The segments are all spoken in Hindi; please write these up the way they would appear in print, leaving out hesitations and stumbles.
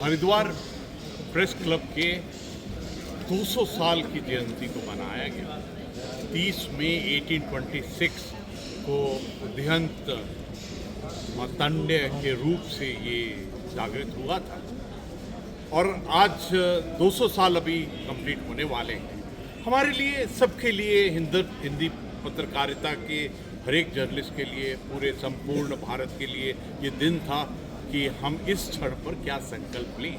हरिद्वार प्रेस क्लब के 200 साल की जयंती को मनाया गया। 30 मई 1826 को उदयंत मार्तंड के रूप से ये जागृत हुआ था और आज 200 साल अभी कंप्लीट होने वाले हैं। हमारे लिए, सबके लिए, हिंदी पत्रकारिता के हर एक जर्नलिस्ट के लिए, पूरे संपूर्ण भारत के लिए ये दिन था कि हम इस क्षण पर क्या संकल्प लें।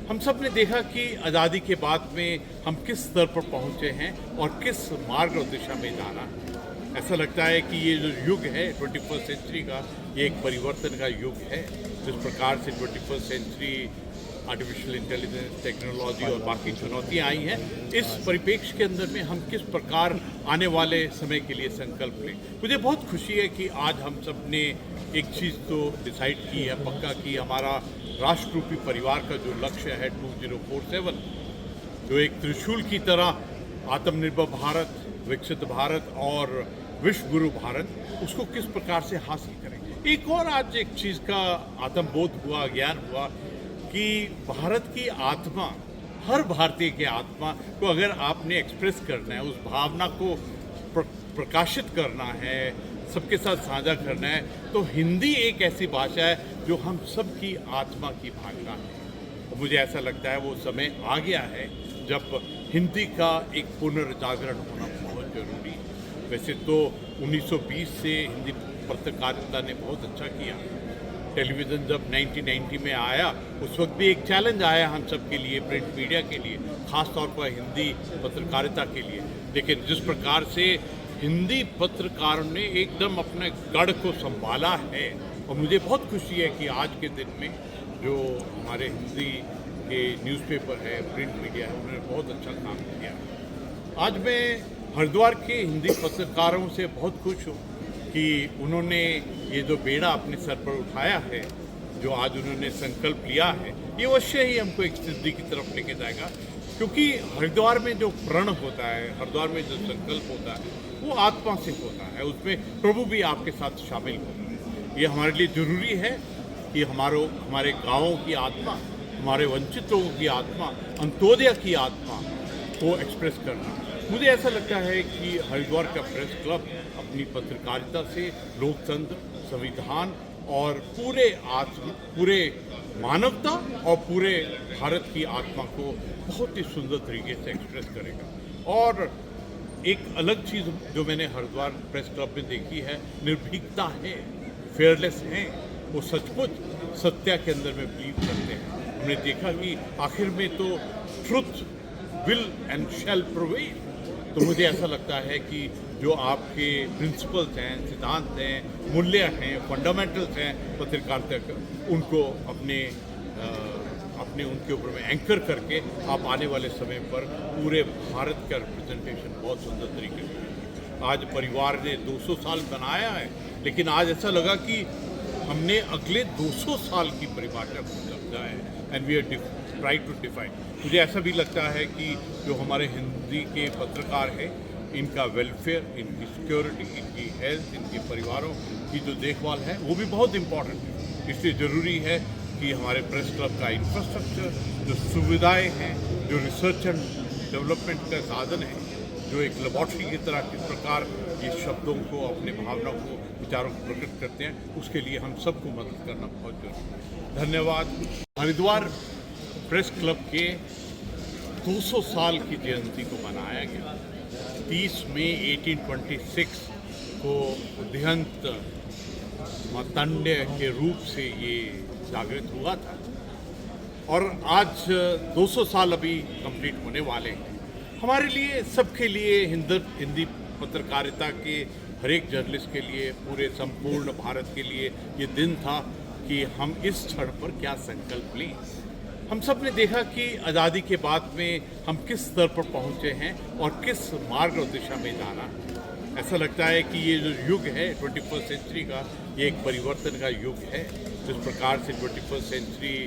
हम सब ने देखा कि आज़ादी के बाद में हम किस स्तर पर पहुंचे हैं और किस मार्ग और दिशा में जाना है। ऐसा लगता है कि ये जो युग है 21st सेंचुरी का, ये एक परिवर्तन का युग है। जिस प्रकार से 21st century artificial intelligence, technology और बाकी चुनौतियाँ आई हैं, इस परिप्रेक्ष्य के अंदर में हम किस प्रकार आने वाले समय के लिए संकल्प लें। मुझे बहुत खुशी है कि आज हम सब ने एक चीज़ तो डिसाइड की है, पक्का की, हमारा राष्ट्ररूपी परिवार का जो लक्ष्य है 2047, जो एक त्रिशूल की तरह आत्मनिर्भर भारत, विकसित भारत और विश्व गुरु भारत, उसको किस प्रकार से हासिल करेंगे। एक और आज एक चीज़ का आत्मबोध हुआ, ज्ञान हुआ कि भारत की आत्मा, हर भारतीय की आत्मा को अगर आपने एक्सप्रेस करना है, उस भावना को प्रकाशित करना है, सबके साथ साझा करना है, तो हिंदी एक ऐसी भाषा है जो हम सब की आत्मा की भाषा है। और मुझे ऐसा लगता है वो समय आ गया है जब हिंदी का एक पुनर्जागरण होना बहुत जरूरी है। वैसे तो 1920 से हिंदी पत्रकारिता ने बहुत अच्छा किया। टेलीविज़न जब 1990 में आया, उस वक्त भी एक चैलेंज आया हम सब के लिए, प्रिंट मीडिया के लिए, ख़ास तौर पर हिंदी पत्रकारिता के लिए। लेकिन जिस प्रकार से हिंदी पत्रकारों ने एकदम अपने गढ़ को संभाला है, और मुझे बहुत खुशी है कि आज के दिन में जो हमारे हिंदी के न्यूज़पेपर है, प्रिंट मीडिया है, उन्होंने बहुत अच्छा काम किया। आज मैं हरिद्वार के हिंदी पत्रकारों से बहुत खुश हूँ कि उन्होंने ये जो बेड़ा अपने सर पर उठाया है, जो आज उन्होंने संकल्प लिया है, ये अवश्य ही हमको एक सिद्धि की तरफ लेके जाएगा। क्योंकि हरिद्वार में जो प्रण होता है, हरिद्वार में जो संकल्प होता है, वो आत्मा से होता है, उसमें प्रभु भी आपके साथ शामिल होता है। ये हमारे लिए ज़रूरी है कि हमारे गाँवों की आत्मा, हमारे वंचित लोगों की आत्मा, अंत्योदय की आत्मा को एक्सप्रेस करना। मुझे ऐसा लगता है कि हरिद्वार का प्रेस क्लब अपनी पत्रकारिता से लोकतंत्र, संविधान और पूरे मानवता और पूरे भारत की आत्मा को बहुत ही सुंदर तरीके से एक्सप्रेस करेगा। और एक अलग चीज़ जो मैंने हरिद्वार प्रेस क्लब में देखी है, निर्भीकता है, फेयरलेस हैं, वो सचमुच सत्य के अंदर में बिलीव करते हैं। हमने देखा कि आखिर में तो truth will and shall prevail. तो मुझे ऐसा लगता है कि जो आपके प्रिंसिपल्स हैं, सिद्धांत हैं, मूल्य हैं, फंडामेंटल्स हैं पत्रकारिता के, उनको अपने उनके ऊपर में एंकर करके आप आने वाले समय पर पूरे भारत का रिप्रेजेंटेशन बहुत सुंदर तरीके से। आज परिवार ने 200 साल बनाया है, लेकिन आज ऐसा लगा कि हमने अगले 200 साल की परिभाषा को समझा है, and we are try to define. मुझे ऐसा भी लगता है कि जो हमारे हिंदी के पत्रकार हैं, इनका वेलफेयर, इनकी सिक्योरिटी, इनकी हेल्थ, इनके परिवारों की जो देखभाल है, वो भी बहुत इम्पॉर्टेंट है। इसलिए ज़रूरी है कि हमारे प्रेस क्लब का इंफ्रास्ट्रक्चर, जो सुविधाएं हैं, जो रिसर्च एंड डेवलपमेंट का साधन है, जो एक लेबॉर्ट्री की तरह किस प्रकार ये शब्दों को, अपने भावनाओं को, विचारों को प्रकट करते हैं, उसके लिए हम सबको मदद करना बहुत जरूरी है। धन्यवाद। हरिद्वार प्रेस क्लब के 200 साल की जयंती को मनाया गया। 30 मई 1826 को उदयंत मार्तंड के रूप से ये जागृत हुआ था और आज 200 साल अभी कंप्लीट होने वाले हैं। हमारे लिए, सबके लिए, हिंदी पत्रकारिता के हर एक जर्नलिस्ट के लिए, पूरे संपूर्ण भारत के लिए ये दिन था कि हम इस क्षण पर क्या संकल्प लें। हम सब ने देखा कि आज़ादी के बाद में हम किस स्तर पर पहुंचे हैं और किस मार्ग और दिशा में जाना है। ऐसा लगता है कि ये जो युग है 21st सेंचुरी का, ये एक परिवर्तन का युग है। जिस प्रकार से 21st century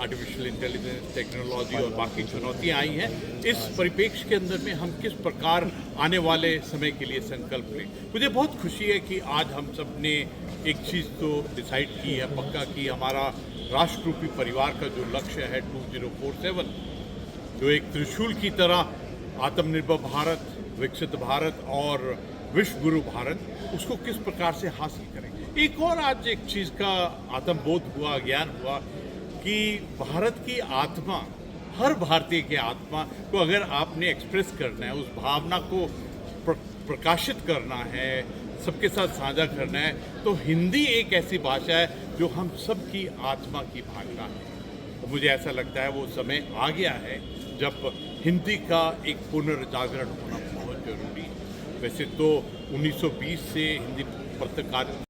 artificial intelligence, technology और बाकी चुनौतियाँ आई हैं, इस परिप्रेक्ष्य के अंदर में हम किस प्रकार आने वाले समय के लिए संकल्प लें। मुझे बहुत खुशी है कि आज हम सब ने एक चीज़ तो डिसाइड की है, पक्का की, हमारा राष्ट्ररूपी परिवार का जो लक्ष्य है 2047, जो एक त्रिशूल की तरह आत्मनिर्भर भारत, विकसित भारत और विश्व गुरु भारत, उसको किस प्रकार से हासिल करेंगे। एक और आज एक चीज़ का आत्मबोध हुआ, ज्ञान हुआ कि भारत की आत्मा, हर भारतीय की आत्मा को अगर आपने एक्सप्रेस करना है, उस भावना को प्रकाशित करना है, सबके साथ साझा करना है, तो हिंदी एक ऐसी भाषा है जो हम सबकी आत्मा की भाषा है। तो मुझे ऐसा लगता है वो समय आ गया है जब हिंदी का एक पुनर्जागरण होना बहुत जरूरी है। वैसे तो 1920 से हिंदी पत्रकारिता